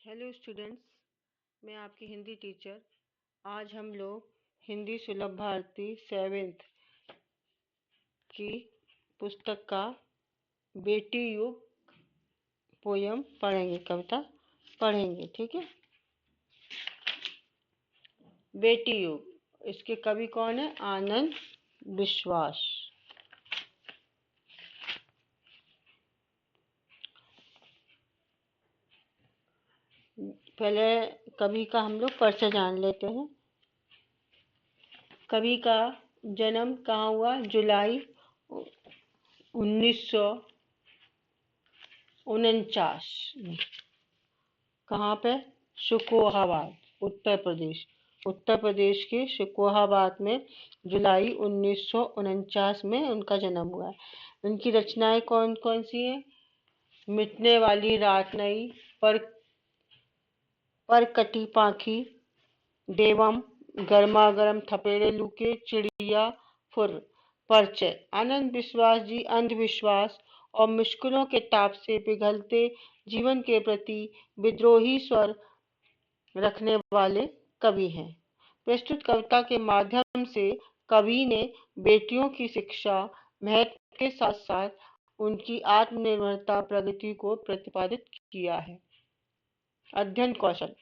Hello students, मैं आपकी Hindi teacher. आज हम लोग हिंदी सुलभ भारती 7th की पुस्तक का बेटी युग पोयम पढ़ेंगे, कविता पढ़ेंगे। ठीक है। बेटी युग, इसके कवि कौन है? आनंद विश्वास। पहले कवि का हम लोग परिचय जान लेते हैं। कवि का जन्म कहाँ हुआ? जुलाई 1949 में। कहाँ पे? शिकोहाबाद, उत्तर प्रदेश। उत्तर प्रदेश के शिकोहाबाद में जुलाई 1949 में उनका जन्म हुआ है। उनकी रचनाएं कौन कौन सी हैं? मिटने वाली रात नई, पर कटी पाखी, देवम, गर्मा गर्म थपेड़े लूके, चिड़िया फुर, परिचय। आनंद विश्वास जी अंधविश्वास और मुश्किलों के ताप से पिघलते जीवन के प्रति विद्रोही स्वर रखने वाले कवि हैं। प्रस्तुत कविता के माध्यम से कवि ने बेटियों की शिक्षा महत्व के साथ साथ उनकी आत्मनिर्भरता प्रगति को प्रतिपादित किया है। अध्ययन कौशल।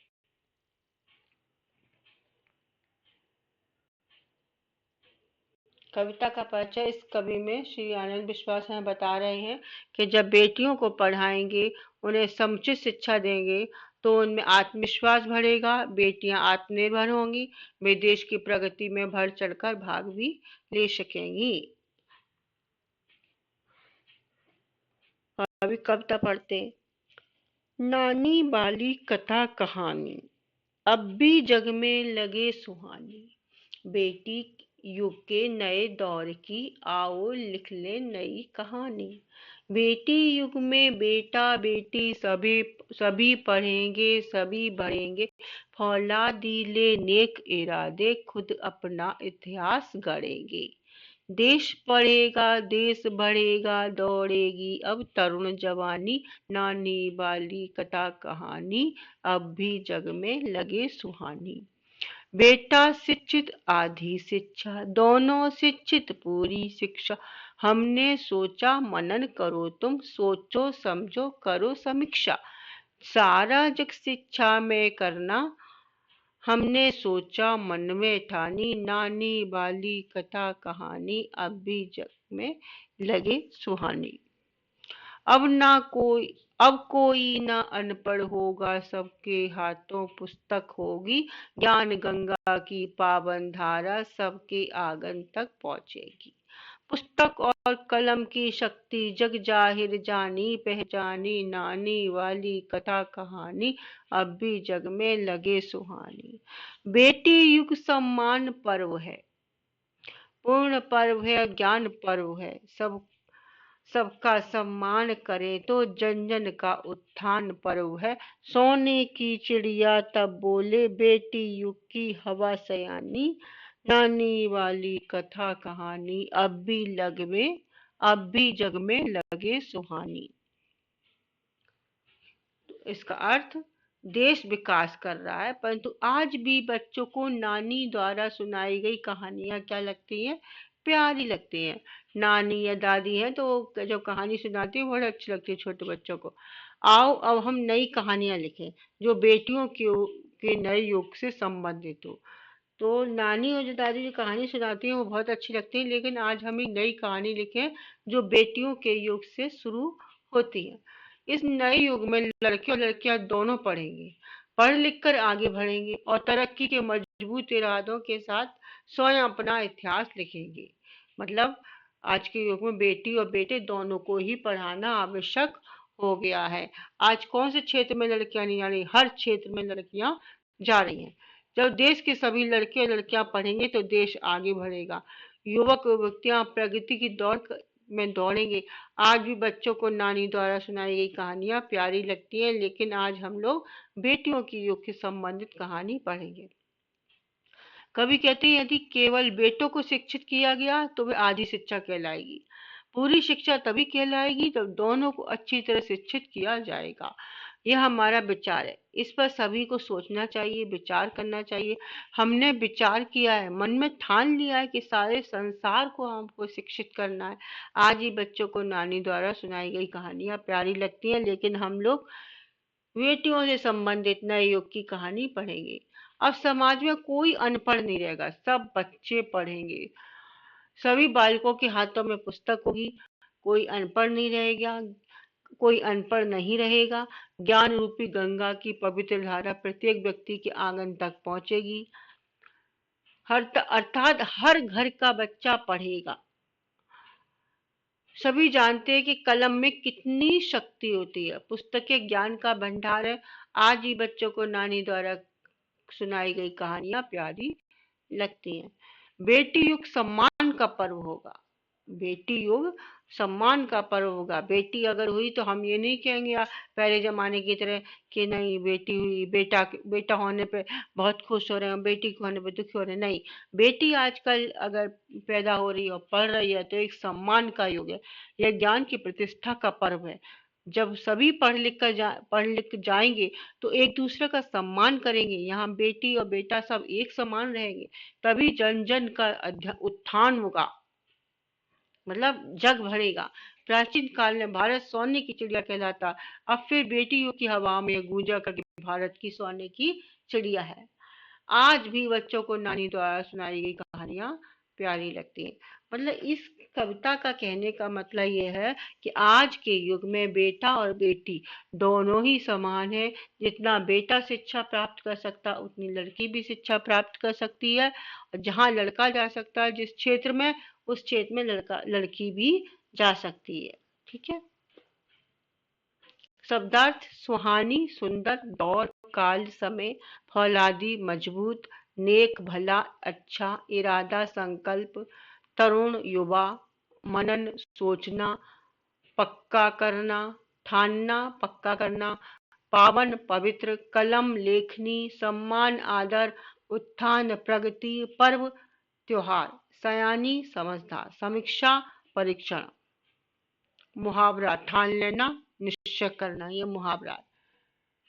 कविता का परिचय इस कवि में श्री आनंद विश्वास हमें बता रहे हैं कि जब बेटियों को पढ़ाएंगे, उन्हें समुचित शिक्षा देंगे तो उनमें आत्मविश्वास बढ़ेगा, बेटियां आत्मनिर्भर होंगी, वे देश की प्रगति में बढ़ चढ़कर भाग भी ले सकेंगी। अभी कविता पढ़ते हैं। नानी वाली कथा कहानी अब भी जग में लगे सुहानी, बेटी युग के नए दौर की आओ लिख ले नई कहानी। बेटी युग में बेटा बेटी सभी सभी पढ़ेंगे, सभी बढ़ेंगे, फौलादी ले नेक इरादे, खुद अपना इतिहास गढ़ेंगे। देश पढ़ेगा, देश बढ़ेगा, दौड़ेगी अब तरुण जवानी, नानी वाली कथा कहानी अब भी जग में लगे सुहानी। बेटा शिक्षित आधी शिक्षा, दोनों शिक्षित पूरी शिक्षा, हमने सोचा मनन करो तुम, सोचो समझो करो समीक्षा। सारा जग शिक्षा में करना, हमने सोचा मन में ठानी, नानी वाली कथा कहानी अब भी जग में लगे सुहानी। अब कोई ना अनपढ़ होगा, सबके हाथों पुस्तक होगी, ज्ञान गंगा की पावन धारा सबके आंगन तक पहुंचेगी। पुस्तक और कलम की शक्ति जग जाहिर जानी पहचानी, नानी वाली कथा कहानी अब भी जग में लगे सुहानी। बेटी युग सम्मान पर्व है, पूर्ण पर्व है, ज्ञान पर्व है, सबका सम्मान करे तो जन जन का उत्थान पर्व है। सोने की चिड़िया तब बोले, बेटी युग की हवा सयानी, नानी वाली कथा कहानी अब भी जग में लगे सुहानी। तो इसका अर्थ, देश विकास कर रहा है परंतु आज भी बच्चों को नानी द्वारा सुनाई गई कहानियां क्या लगती हैं? प्यारी लगती हैं। नानी या दादी है तो जो कहानी सुनाती है बहुत अच्छी लगती है छोटे बच्चों को। आओ अब हम नई कहानियां लिखें जो बेटियों के नए युग से संबंधित हो। तो नानी और जो दादी जो कहानी सुनाती हैं वो बहुत अच्छी लगती है, लेकिन आज हम एक नई कहानी लिखें जो बेटियों के युग से शुरू होती है। इस नए युग में लड़के और लड़कियां दोनों पढ़ेंगे, पढ़ लिख कर आगे बढ़ेंगे और तरक्की के मजबूत इरादों के साथ स्वयं अपना इतिहास लिखेंगे। मतलब आज के युग में बेटी और बेटे दोनों को ही पढ़ाना आवश्यक हो गया है। आज कौन से क्षेत्र में लड़कियां नहीं जा रही? हर क्षेत्र में लड़कियां जा रही हैं। जब देश के सभी लड़के और लड़कियां पढ़ेंगे तो देश आगे बढ़ेगा। युवक युवतियां प्रगति की दौड़ में दौड़ेंगे। आज भी बच्चों को नानी द्वारा सुनाई गई कहानियां प्यारी लगती हैं, लेकिन आज हम लोग बेटियों की युग से संबंधित कहानी पढ़ेंगे। कवि कहते हैं, यदि केवल बेटों को शिक्षित किया गया तो वह आधी शिक्षा कहलाएगी। पूरी शिक्षा तभी कहलाएगी जब दोनों को अच्छी तरह शिक्षित किया जाएगा। यह हमारा विचार है, इस पर सभी को सोचना चाहिए, विचार करना चाहिए। हमने विचार किया है, मन में ठान लिया है कि सारे संसार को हमको शिक्षित करना है। आज ही बच्चों को नानी द्वारा सुनाई गई कहानियां प्यारी लगती हैं, लेकिन हम लोग बेटियों से संबंधित नए युग की कहानी पढ़ेंगे। अब समाज में कोई अनपढ़ नहीं रहेगा, सब बच्चे पढ़ेंगे। सभी बालकों के हाथों में पुस्तक होगी, कोई अनपढ़ नहीं रहेगा, कोई अनपढ़ नहीं रहेगा। ज्ञान रूपी गंगा की पवित्र धारा प्रत्येक व्यक्ति के आंगन तक पहुंचेगी। अर्थात हर घर का बच्चा पढ़ेगा। सभी जानते हैं कि कलम में कितनी शक्ति होती है। पुस्तकें ज्ञान का भंडार है। आज ही बच्चों को नानी द्वारा सुनाई गई कहानियां प्यारी लगती हैं। बेटी युग सम्मान का पर्व होगा। बेटी युग सम्मान का पर्व होगा। बेटी अगर हुई तो हम ये नहीं कहेंगे पहले जमाने की तरह कि नहीं बेटी हुई, बेटा बेटा होने पे बहुत खुश हो रहे हैं, बेटी के होने पे दुखी हो रहे हैं। नहीं, बेटी आजकल अगर पैदा हो रही है और पढ़ रही है तो एक सम्मान का युग है। यह ज्ञान की प्रतिष्ठा का पर्व है। जब सभी पढ़ लिख जाएंगे तो एक दूसरे का सम्मान करेंगे। यहाँ बेटी और बेटा सब एक समान रहेंगे, तभी जन जन का उत्थान होगा, मतलब जग भरेगा। प्राचीन काल में भारत सोने की चिड़िया कहलाता, अब फिर बेटियों की हवा में गूंजा करके भारत की सोने की चिड़िया है। आज भी बच्चों को नानी द्वारा सुनाई गई कहानियां प्यारी लगती हैं। मतलब इस कविता का कहने का मतलब ये है कि आज के युग में बेटा और बेटी दोनों ही समान है। जितना बेटा शिक्षा प्राप्त कर सकता उतनी लड़की भी शिक्षा प्राप्त कर सकती है। और जहाँ लड़का जा सकता है जिस क्षेत्र में, उस क्षेत्र में लड़की भी जा सकती है। ठीक है। शब्दार्थ सुहानी, सुंदर, दौर, काल, समय, फौलादी, मजबूत, नेक, भला, अच्छा, इरादा, संकल्प, तरुण, युवा, मनन, सोचना, पक्का करना, ठानना, पक्का करना, पावन, पवित्र, कलम, लेखनी, सम्मान, आदर, उत्थान, प्रगति, पर्व, त्योहार, सयानी, समझदार, समीक्षा, परीक्षण, मुहावरा, ठान लेना, निश्चय करना, ये मुहावरा।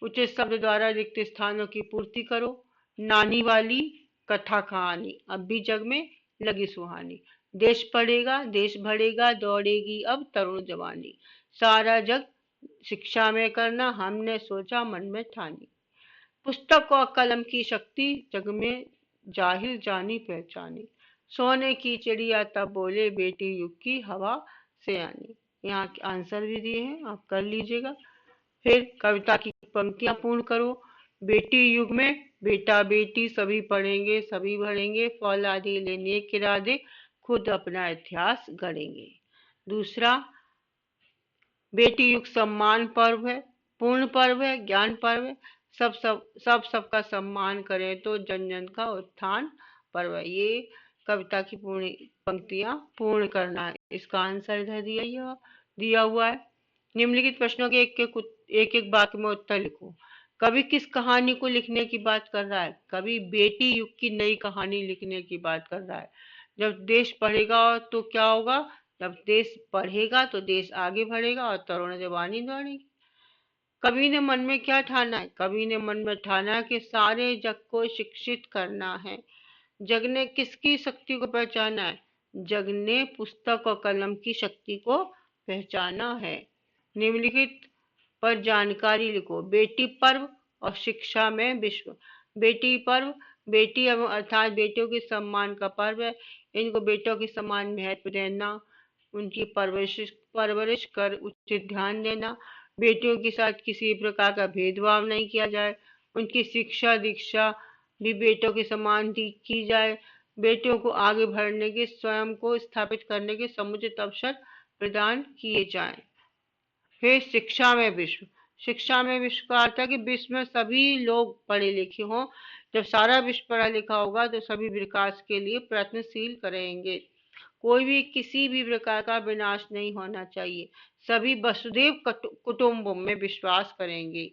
उचित शब्द द्वारा रिक्त स्थानों की पूर्ति करो। नानी वाली कथा कहानी अब भी जग में लगी सुहानी। देश पढ़ेगा, देश बढ़ेगा, दौड़ेगी अब तरुण जवानी। सारा जग शिक्षा में करना, हमने सोचा मन में ठानी। पुस्तक और कलम की शक्ति जग में जाहिर जानी पहचानी। सोने की चिड़िया तब बोले बेटी युग की हवा से आनी। यहाँ के आंसर भी दिए हैं, आप कर लीजिएगा। फिर कविता की पंक्तियां पूर्ण करो। बेटी युग में बेटा बेटी सभी पढ़ेंगे, सभी बढ़ेंगे, फौलादी लेने किरादे खुद अपना इतिहास गढ़ेंगे। दूसरा, बेटी युग सम्मान पर्व है, पूर्ण पर्व है, ज्ञान पर्व है। सबका सम्मान करें तो जन जन का उत्थान पर्व है। ये कविता की पूर्ण पंक्तियां पूर्ण करना है। इसका आंसर इधर दिया हुआ है। निम्नलिखित प्रश्नों के एक एक वाक्य में उत्तर लिखो। कवि किस कहानी को लिखने की बात कर रहा है? कवि बेटी युग की नई कहानी लिखने की बात कर रहा है। जब देश पढ़ेगा तो क्या होगा? जब देश पढ़ेगा तो देश आगे बढ़ेगा और तरुण जवानी दौड़ेगी। कवि ने मन में क्या ठाना है? कवि ने मन में ठाना कि सारे जग को शिक्षित करना है। जग ने किसकी शक्ति को पहचाना है? जग ने पुस्तक और कलम की शक्ति को पहचाना है। निम्नलिखित पर जानकारी लिखो। बेटी पर्व और शिक्षा में विश्व। बेटी पर्व, बेटी एवं अर्थात बेटियों के सम्मान का पर्व है। इनको बेटों के समान महत्व देना, उनकी परवरिश कर उचित ध्यान देना। बेटियों के साथ किसी प्रकार का भेदभाव नहीं किया जाए। उनकी शिक्षा दीक्षा भी बेटों के समान की जाए। बेटियों को आगे बढ़ने के, स्वयं को स्थापित करने के समुचित अवसर प्रदान किए जाएं। फिर शिक्षा में विश्व। शिक्षा में विश्व का अर्थ है कि विश्व में सभी लोग पढ़े लिखे हों। जब सारा विश्व पढ़ा लिखा होगा तो सभी विकास के लिए प्रयत्नशील करेंगे। कोई भी किसी भी प्रकार का विनाश नहीं होना चाहिए। सभी वसुधैव कुटुंबकम में विश्वास करेंगे।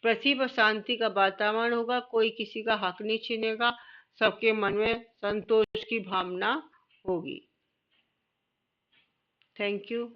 पृथ्वी पर शांति का वातावरण होगा, कोई किसी का हक नहीं छीनेगा, सबके मन में संतोष की भावना होगी। Thank you.